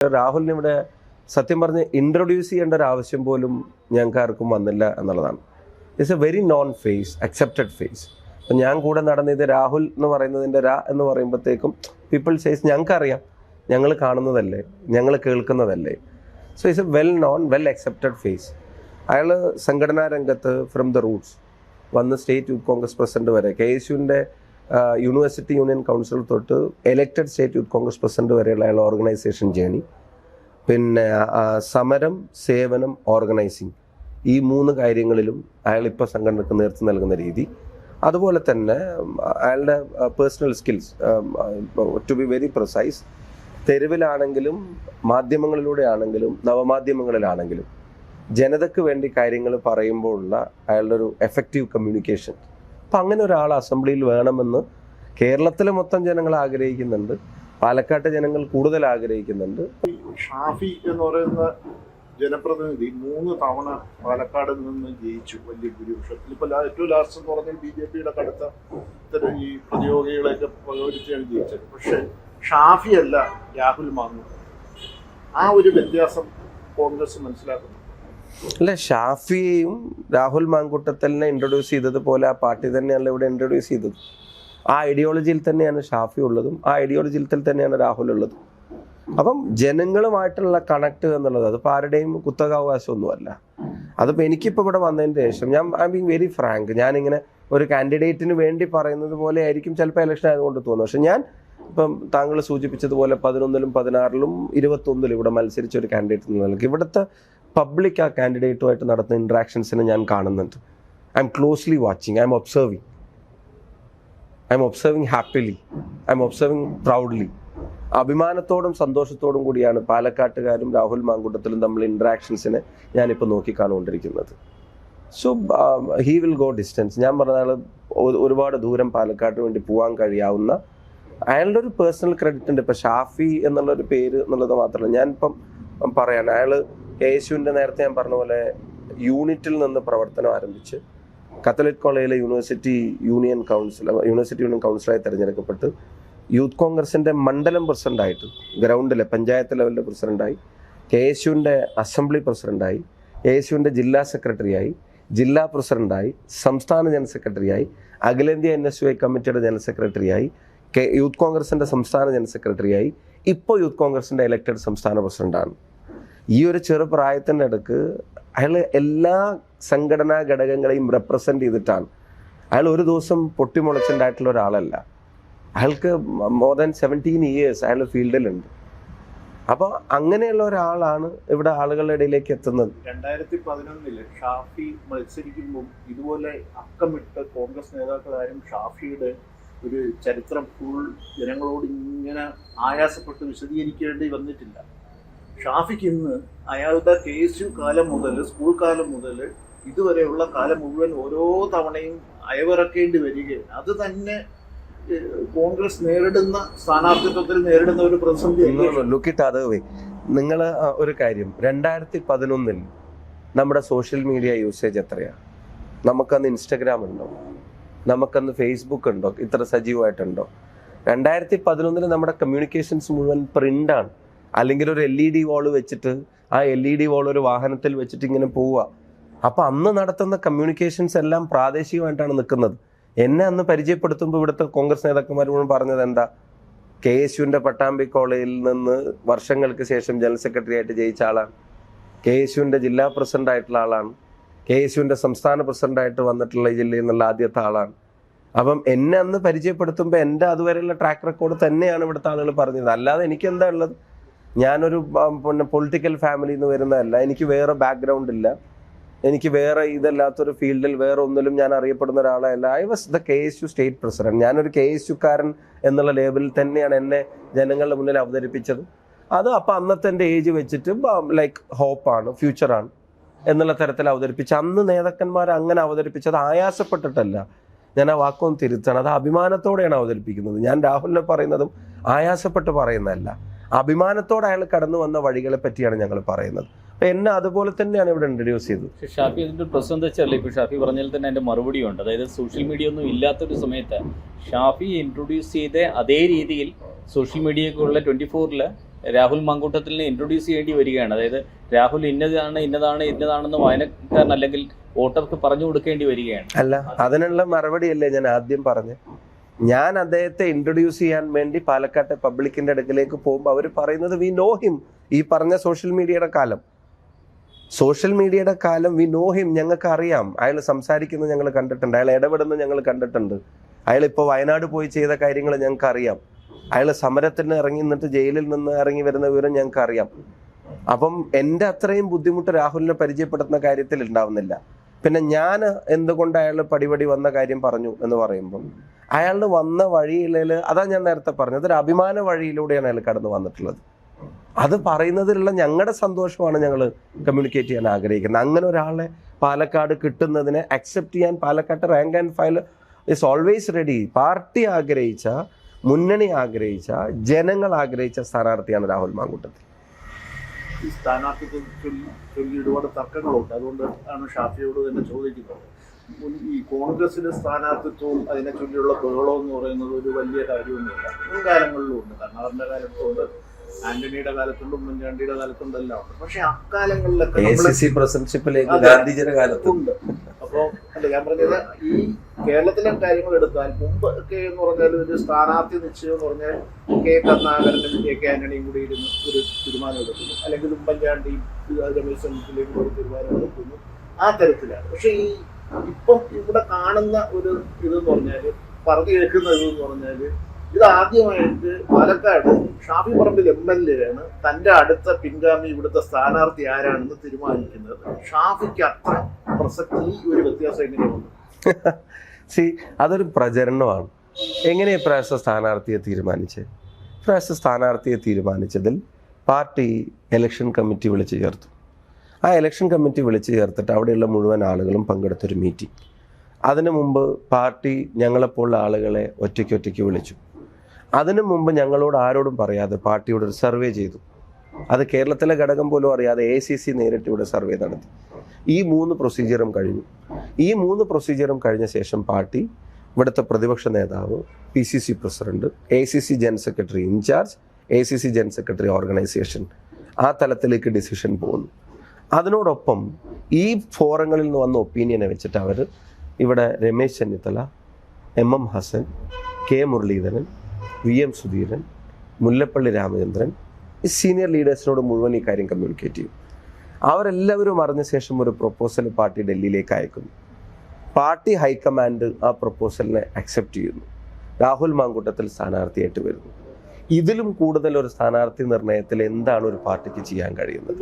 രാഹുലിന് ഇവിടെ സത്യം പറഞ്ഞ് ഇൻട്രൊഡ്യൂസ് ചെയ്യേണ്ട ഒരു ആവശ്യം പോലും ഞങ്ങൾക്ക് ആർക്കും വന്നില്ല എന്നുള്ളതാണ്. It's a very known face, accepted face. അപ്പം ഞാൻ കൂടെ നടന്നത് രാഹുൽ എന്ന് പറയുന്നതിൻ്റെ എന്ന് പറയുമ്പോഴത്തേക്കും പീപ്പിൾ സേസ് ഞങ്ങൾക്കറിയാം, ഞങ്ങൾ കാണുന്നതല്ലേ, ഞങ്ങൾ കേൾക്കുന്നതല്ലേ. So it's a well known, well accepted face. അയാൾ സംഘടനാ രംഗത്ത് ഫ്രം ദ റൂട്ട്സ് വന്ന് സ്റ്റേറ്റ് യൂത്ത് കോൺഗ്രസ് പ്രസിഡന്റ് വരെ, KSUവിൻ്റെ യൂണിവേഴ്സിറ്റി യൂണിയൻ കൗൺസിൽ തൊട്ട് elected state youth Congress president വരെയുള്ള അയാൾ ഓർഗനൈസേഷൻ ജേണി, പിന്നെ സമരം, സേവനം, ഓർഗനൈസിങ്, ഈ 3 കാര്യങ്ങളിലും അയാളിപ്പോൾ സംഘടനയ്ക്ക് നേതൃത്വം നൽകുന്ന രീതി, അതുപോലെ തന്നെ അയാളുടെ personal skills, to be very precise, തെരുവിലാണെങ്കിലും മാധ്യമങ്ങളിലൂടെ ആണെങ്കിലും നവമാധ്യമങ്ങളിലാണെങ്കിലും ജനതയ്ക്ക് വേണ്ടി കാര്യങ്ങൾ പറയുമ്പോഴുള്ള അയാളുടെ ഒരു എഫക്റ്റീവ് കമ്മ്യൂണിക്കേഷൻ. അപ്പം അങ്ങനെ ഒരാൾ അസംബ്ലിയിൽ വേണമെന്ന് കേരളത്തിലെ മൊത്തം ജനങ്ങൾ ആഗ്രഹിക്കുന്നുണ്ട്, പാലക്കാട്ട് ജനങ്ങൾ കൂടുതൽ ആഗ്രഹിക്കുന്നുണ്ട്. ഷാഫി എന്ന് പറയുന്ന ജനപ്രതിനിധി 3 തവണ പാലക്കാട് നിന്ന് ജയിച്ചു വലിയ ഭൂരിപക്ഷത്തിൽ. ഇപ്പൊ ഏറ്റവും ലാസ്റ്റ് എന്ന് പറഞ്ഞാൽ BJPയുടെ കടുത്ത ഈ പ്രതിയോഗികളെയൊക്കെ പ്രയോഗിച്ചാണ് ജയിച്ചത്. പക്ഷെ ഷാഫി അല്ല രാഹുൽ മാങ്കൂട്ടം. ആ ഒരു വ്യത്യാസം കോൺഗ്രസ് മനസ്സിലാക്കുന്നു. അല്ല, ഷാഫിയെയും രാഹുൽ മാങ്കൂട്ടത്തിനെ ഇൻട്രൊഡ്യൂസ് ചെയ്തതുപോലെ ആ പാർട്ടി തന്നെയല്ല ഇവിടെ ഇൻട്രൊഡ്യൂസ് ചെയ്തത്. ആ ഐഡിയോളജിയിൽ തന്നെയാണ് ഷാഫി ഉള്ളതും ആ ഐഡിയോളജിയിൽ തന്നെയാണ് രാഹുൽ ഉള്ളതും. അപ്പം ജനങ്ങളുമായിട്ടുള്ള കണക്ട് എന്നുള്ളത് അതിപ്പോൾ ആരുടെയും കുത്തകാവകാശമൊന്നുമല്ല. അതിപ്പോൾ എനിക്കിപ്പോൾ ഇവിടെ വന്നതിന് ശേഷം ഐ ബീങ് വെരി ഫ്രാങ്ക്, ഞാനിങ്ങനെ ഒരു കാൻഡിഡേറ്റിന് വേണ്ടി പറയുന്നത് പോലെ ആയിരിക്കും ചിലപ്പോൾ ഇലക്ഷൻ ആയതുകൊണ്ട് തോന്നുന്നു. പക്ഷെ ഞാൻ ഇപ്പം താങ്കൾ സൂചിപ്പിച്ചതുപോലെ 11ലും 16ലും 21ലും ഇവിടെ മത്സരിച്ച ഒരു കാൻഡിഡേറ്റ് എന്ന നിലയ്ക്ക് ഇവിടുത്തെ പബ്ലിക് ആ കാൻഡിഡേറ്റുമായിട്ട് നടത്തുന്ന ഇൻട്രാക്ഷൻസിനെ ഞാൻ കാണുന്നുണ്ട്. I am closely watching, I am observing happily, I am observing proudly. അഭിമാനത്തോടും സന്തോഷത്തോടും കൂടിയാണ് പാലക്കാട്ടുകാരും രാഹുൽ മാങ്കൂട്ടത്തിലും തമ്മിൽ ഇൻട്രാക്ഷൻസിനെ ഞാനിപ്പോൾ നോക്കിക്കാണുകൊണ്ടിരിക്കുന്നത്. So he will go distance. ഞാൻ പറഞ്ഞാൽ ഒരുപാട് ദൂരം പാലക്കാട്ടിന് വേണ്ടി പോകാൻ കഴിയാവുന്ന അയാളുടെ ഒരു പേഴ്സണൽ ക്രെഡിറ്റ് ഉണ്ട്. ഇപ്പം ഷാഫി എന്നുള്ളൊരു പേര് എന്നുള്ളത് മാത്രമല്ല, ഞാനിപ്പം പറയാൻ അയാൾ KSUവിൻ്റെ നേരത്തെ ഞാൻ പറഞ്ഞ പോലെ യൂണിറ്റിൽ നിന്ന് പ്രവർത്തനം ആരംഭിച്ച് കാത്തലിക് കോളേജിലെ യൂണിവേഴ്സിറ്റി യൂണിയൻ കൗൺസിലായി തിരഞ്ഞെടുക്കപ്പെട്ട് യൂത്ത് കോൺഗ്രസിൻ്റെ മണ്ഡലം പ്രസിഡൻ്റായിട്ട്, ഗ്രൗണ്ടിലെ പഞ്ചായത്ത് ലെവലിലെ പ്രസിഡൻ്റായി, KSUവിൻ്റെ അസംബ്ലി പ്രസിഡൻ്റായി, KSUവിൻ്റെ ജില്ലാ സെക്രട്ടറിയായി, ജില്ലാ പ്രസിഡൻ്റായി, സംസ്ഥാന ജനറൽ സെക്രട്ടറിയായി, അഖിലേന്ത്യാ NSUI കമ്മിറ്റിയുടെ ജനറൽ സെക്രട്ടറിയായി, യൂത്ത് കോൺഗ്രസിൻ്റെ സംസ്ഥാന ജനറൽ സെക്രട്ടറിയായി, ഇപ്പോൾ യൂത്ത് കോൺഗ്രസിൻ്റെ ഇലക്റ്റഡ് സംസ്ഥാന പ്രസിഡൻ്റാണ്. ഈ ഒരു ചെറുപ്രായത്തിൻ്റെ ഇടയ്ക്ക് അയാൾ എല്ലാ സംഘടനാ ഘടകങ്ങളെയും റെപ്രസെൻ്റ് ചെയ്തിട്ടാണ്. അയാൾ ഒരു ദിവസം പൊട്ടിമുളച്ചുണ്ടായിട്ടുള്ള ഒരാളല്ല. അയാൾക്ക് മോർ ദാൻ 17 years അയാൾ ഫീൽഡിലുണ്ട്. അപ്പോൾ അങ്ങനെയുള്ള ഒരാളാണ് ഇവിടെ ആളുകളുടെ ഇടയിലേക്ക് എത്തുന്നത്. 2011 ഷാഫി മത്സരിക്കുമ്പോൾ ഇതുപോലെ അക്കമിട്ട് കോൺഗ്രസ് നേതാക്കളാരും ഷാഫിയുടെ ഒരു ചരിത്രം ഫുൾ ജനങ്ങളോട് ഇങ്ങനെ ആയാസപ്പെട്ട് വിശദീകരിക്കേണ്ടി വന്നിട്ടില്ല. ഷാഫിക്ക് ഇന്ന് അയാളുടെ KSU കാലം മുതൽ, സ്കൂൾ കാലം മുതൽ ഇതുവരെയുള്ള കാലം മുഴുവൻ ഓരോ തവണയും അയവിറക്കേണ്ടി വരികയാണ്. അത് തന്നെ കോൺഗ്രസ് നേരിടുന്ന സ്ഥാനാർത്ഥിത്വത്തിൽ നേരിടുന്ന ഒരു പ്രതിസന്ധി. Look it other way. നിങ്ങൾ ഒരു കാര്യം, 2011 നമ്മുടെ സോഷ്യൽ മീഡിയ യൂസേജ് എത്രയാണ്? നമുക്കന്ന് ഇൻസ്റ്റഗ്രാം ഉണ്ടോ? നമുക്കന്ന് ഫേസ്ബുക്ക് ഉണ്ടോ? ഇത്ര സജീവമായിട്ടുണ്ടോ? 2011 നമ്മുടെ കമ്മ്യൂണിക്കേഷൻസ് മുഴുവൻ പ്രിൻ്റാണ്, അല്ലെങ്കിൽ ഒരു LED വാൾ വെച്ചിട്ട് ആ LED വാൾ ഒരു വാഹനത്തിൽ വെച്ചിട്ട് ഇങ്ങനെ പോവുക. അപ്പോൾ അന്ന് നടത്തുന്ന കമ്മ്യൂണിക്കേഷൻസ് എല്ലാം പ്രാദേശികമായിട്ടാണ് നിൽക്കുന്നത്. എന്നെ അന്ന് പരിചയപ്പെടുത്തുമ്പോൾ ഇവിടുത്തെ കോൺഗ്രസ് നേതാക്കന്മാർ മുഴുവൻ പറഞ്ഞത് എന്താ? KSUവിൻ്റെ പട്ടാമ്പി കോളേജിൽ നിന്ന് വർഷങ്ങൾക്ക് ശേഷം ജനറൽ സെക്രട്ടറി ആയിട്ട് ജയിച്ച ആളാണ്, KSUവിൻ്റെ ജില്ലാ പ്രസിഡന്റ് ആയിട്ടുള്ള ആളാണ്, KSUവിൻ്റെ സംസ്ഥാന പ്രസിഡന്റായിട്ട് വന്നിട്ടുള്ള ഈ ജില്ലയിൽ നിന്നുള്ള ആദ്യത്തെ ആളാണ്. അപ്പം എന്നെ അന്ന് പരിചയപ്പെടുത്തുമ്പോൾ എൻ്റെ അതുവരെയുള്ള ട്രാക്ക് റെക്കോർഡ് തന്നെയാണ് ഇവിടുത്തെ ആളുകൾ പറഞ്ഞത്. അല്ലാതെ എനിക്കെന്താ ഉള്ളത്? ഞാനൊരു പൊളിറ്റിക്കൽ ഫാമിലിയിൽ നിന്ന് വരുന്നതല്ല, എനിക്ക് വേറെ ബാക്ക്ഗ്രൗണ്ട് ഇല്ല, എനിക്ക് വേറെ ഇതല്ലാത്തൊരു ഫീൽഡിൽ വേറെ ഒന്നിലും ഞാൻ അറിയപ്പെടുന്ന ഒരാളല്ല. I was the KSU state president. ഞാനൊരു KSUക്കാരൻ എന്നുള്ള ലേബലിൽ തന്നെയാണ് എന്നെ ജനങ്ങളുടെ മുന്നിൽ അവതരിപ്പിച്ചത്. അത് അപ്പം അന്നത്തെ എൻ്റെ ഏജ് വെച്ചിട്ട് ലൈക്ക് ഹോപ്പാണ്, ഫ്യൂച്ചറാണ് എന്നുള്ള തരത്തിൽ അവതരിപ്പിച്ച് അന്ന് നേതാക്കന്മാർ അങ്ങനെ അവതരിപ്പിച്ചത് ആയാസപ്പെട്ടിട്ടല്ല. ഞാൻ ആ വാക്കൊന്ന് തിരുത്തണം, അത് അഭിമാനത്തോടെയാണ് അവതരിപ്പിക്കുന്നത്. ഞാൻ രാഹുലിനെ പറയുന്നതും ആയാസപ്പെട്ട് പറയുന്നതല്ല, അഭിമാനത്തോടെ അയാൾ കടന്നു വന്ന വഴികളെ പറ്റിയാണ് ഞങ്ങൾ പറയുന്നത്. എന്നെ അതുപോലെ തന്നെയാണ് ഇവിടെ ഇൻട്രൊഡ്യൂസ് ചെയ്തത്. ഷാഫി അതിൻ്റെ പ്രശ്നം എന്താ വെച്ചാൽ ഇപ്പോൾ ഷാഫി പറഞ്ഞാൽ തന്നെ അതിൻ്റെ മറുപടി ഉണ്ട്. അതായത് സോഷ്യൽ മീഡിയ ഒന്നും ഇല്ലാത്തൊരു സമയത്ത് ഷാഫി ഇൻട്രൊഡ്യൂസ് ചെയ്ത അതേ രീതിയിൽ സോഷ്യൽ മീഡിയയ്ക്കുള്ള 24-ൽ രാഹുൽ മാങ്കൂട്ടത്തിലിനെ ഇൻട്രൊഡ്യൂസ് ചെയ്യേണ്ടി വരികയാണ്. അതായത് രാഹുൽ ഇന്നതാണെന്ന് വായനക്കാരൻ അല്ലെങ്കിൽ വോട്ടർക്ക് പറഞ്ഞു കൊടുക്കേണ്ടി വരികയാണ്. അല്ല, അതിനുള്ള മറുപടിയല്ലേ ഞാൻ ആദ്യം പറഞ്ഞത്. ഞാൻ അദ്ദേഹത്തെ ഇൻട്രൊഡ്യൂസ് ചെയ്യാൻ വേണ്ടി പാലക്കാട്ടെ പബ്ലിക്കിന്റെ അടുക്കിലേക്ക് പോകുമ്പോൾ അവർ പറയുന്നത് വി നോ ഹിം. ഈ പറഞ്ഞ സോഷ്യൽ മീഡിയയുടെ കാലം വി നോ ഹിം, ഞങ്ങൾക്ക് അറിയാം. അയാൾ സംസാരിക്കുന്നത് ഞങ്ങൾ കണ്ടിട്ടുണ്ട്, അയാൾ ഇടപെടുന്നത് ഞങ്ങൾ കണ്ടിട്ടുണ്ട്, അയാൾ ഇപ്പോൾ വയനാട് പോയി ചെയ്ത കാര്യങ്ങൾ ഞങ്ങൾക്ക് അറിയാം, അയാൾ സമരത്തിന് ഇറങ്ങി നിന്നിട്ട് ജയിലിൽ നിന്ന് ഇറങ്ങി വരുന്ന വിവരം ഞങ്ങൾക്ക് അറിയാം. അപ്പം എൻ്റെ അത്രയും ബുദ്ധിമുട്ട് രാഹുലിനെ പരിചയപ്പെടുത്തുന്ന കാര്യത്തിൽ ഉണ്ടാവുന്നില്ല. പിന്നെ ഞാൻ എന്തുകൊണ്ട് അയാൾ പടിപടി വന്ന കാര്യം പറഞ്ഞു എന്ന് പറയുമ്പം അയാളുടെ വന്ന വഴിയിൽ, അതാ ഞാൻ നേരത്തെ പറഞ്ഞത്, ഒരു അഭിമാന വഴിയിലൂടെയാണ് അയാൾ കടന്നു വന്നിട്ടുള്ളത്. അത് പറയുന്നതിലുള്ള ഞങ്ങളുടെ സന്തോഷമാണ് ഞങ്ങൾ കമ്മ്യൂണിക്കേറ്റ് ചെയ്യാൻ ആഗ്രഹിക്കുന്നത്. അങ്ങനെ ഒരാളെ പാലക്കാട് കിട്ടുന്നതിനെ അക്സെപ്റ്റ് ചെയ്യാൻ Palakkad rank and file is always ready. Party ആഗ്രഹിച്ച, മുന്നണി ആഗ്രഹിച്ച, ജനങ്ങൾ ആഗ്രഹിച്ച സ്ഥാനാർത്ഥിയാണ് രാഹുൽ മാങ്കൂട്ടത്തിൽ. ഈ സ്ഥാനാർത്ഥിത്വം ചൊല്ലി ഒരുപാട് തർക്കങ്ങളുണ്ട്. അതുകൊണ്ട് ആണ് ഷാഫിയോട് തന്നെ ചോദിക്കുന്നത്. ഈ കോൺഗ്രസിന്റെ സ്ഥാനാർത്ഥിത്വവും അതിനെ ചൊല്ലിയുള്ള ബഹളം എന്ന് പറയുന്നത് ഒരു വലിയ കാര്യമൊന്നുമില്ല. മുൻകാലങ്ങളിലും ഉണ്ട്. കർണാടകന്റെ കാലത്തുണ്ട്, ആന്റണിയുടെ കാലത്തുണ്ട്, ഉമ്മൻചാണ്ടിയുടെ കാലത്തുണ്ടെല്ലാം ഉണ്ട്. പക്ഷെ അക്കാലങ്ങളിലൊക്കെ ഗാന്ധിജിയുടെ കാലത്തുണ്ട്. അപ്പോൾ അല്ല, ഞാൻ പറഞ്ഞത് ഈ കേരളത്തിലെ കാര്യങ്ങൾ എടുത്താൽ മുമ്പ് ഒക്കെ എന്ന് പറഞ്ഞാൽ ഒരു സ്ഥാനാർത്ഥി നിശ്ചയം എന്ന് പറഞ്ഞാൽ കെ കരുണാകരനും കെ ആന്റണിയും കൂടി ഇരുന്ന് ഒരു തീരുമാനം എടുക്കുന്നു, അല്ലെങ്കിൽ ഉമ്മൻചാണ്ടിയും രമേശ് ചെന്നിത്തലയും കൂടി തീരുമാനം എടുക്കുന്നു. ആ തരത്തിലാണ്. പക്ഷെ ഈ ഇപ്പം ഇവിടെ കാണുന്ന ഒരു ഇതെന്ന് പറഞ്ഞാൽ, പറഞ്ഞു കേൾക്കുന്ന ഇതെന്ന് പറഞ്ഞാൽ, ഇത് ആദ്യമായിട്ട് പാലക്കാട് ഷാഫി പറമ്പിൽ MLA ആണ് തന്റെ അടുത്ത പിൻഗാമി ഇവിടുത്തെ സ്ഥാനാർത്ഥി ആരാണെന്ന് തീരുമാനിക്കുന്നത്. ഷാഫിക്ക് അത്ര പ്രസക്തി ഒരു വ്യത്യാസം എങ്ങനെയാണ്? അതൊരു പ്രചരണമാണ്. എങ്ങനെ ഇപ്രാവശ്യ സ്ഥാനാർത്ഥിയെ തീരുമാനിച്ചതിൽ പാർട്ടി ഇലക്ഷൻ കമ്മിറ്റി വിളിച്ചു ചേർത്തു. ആ ഇലക്ഷൻ കമ്മിറ്റി വിളിച്ചു ചേർത്തിട്ട് അവിടെയുള്ള മുഴുവൻ ആളുകളും പങ്കെടുത്തൊരു മീറ്റിംഗ്. അതിനു മുമ്പ് പാർട്ടി ഞങ്ങളെപ്പോലുള്ള ആളുകളെ ഒറ്റയ്ക്ക് വിളിച്ചു. അതിനു മുമ്പ് ഞങ്ങളോട് ആരോടും പറയാതെ പാർട്ടിയോട് ഒരു സർവേ ചെയ്തു. അത് കേരളത്തിലെ ഘടകം പോലും അറിയാതെ ACC നേരിട്ട് ഇവിടെ സർവേ നടത്തി. ഈ 3 പ്രൊസീജിയറും കഴിഞ്ഞ ശേഷം പാർട്ടി, ഇവിടുത്തെ പ്രതിപക്ഷ നേതാവ്, PCC president, ACC general secretary in charge, ACC general secretary organisation, ആ തലത്തിലേക്ക് ഡിസിഷൻ പോകുന്നു. അതിനോടൊപ്പം ഈ ഫോറങ്ങളിൽ നിന്ന് വന്ന ഒപ്പീനിയനെ വെച്ചിട്ട് അവർ ഇവിടെ Ramesh Chennithala, MM Hasan, K Muraleedharan, VM Sudheeran, Mullappally Ramachandran, ഈ സീനിയർ ലീഡേഴ്സിനോട് മുഴുവൻ ഈ കാര്യം കമ്മ്യൂണിക്കേറ്റ് ചെയ്യും. അവരെല്ലാവരും അറിഞ്ഞ ശേഷം ഒരു പ്രൊപ്പോസൽ പാർട്ടി ഡൽഹിയിലേക്ക് അയക്കുന്നു. പാർട്ടി ഹൈക്കമാൻഡ് ആ പ്രൊപ്പോസലിനെ അക്സെപ്റ്റ് ചെയ്യുന്നു. രാഹുൽ മാങ്കൂട്ടത്തിൽ സ്ഥാനാർത്ഥിയായിട്ട് വരുന്നു. ഇതിലും കൂടുതൽ ഒരു സ്ഥാനാർത്ഥി നിർണയത്തിൽ എന്താണ് ഒരു പാർട്ടിക്ക് ചെയ്യാൻ കഴിയുന്നത്?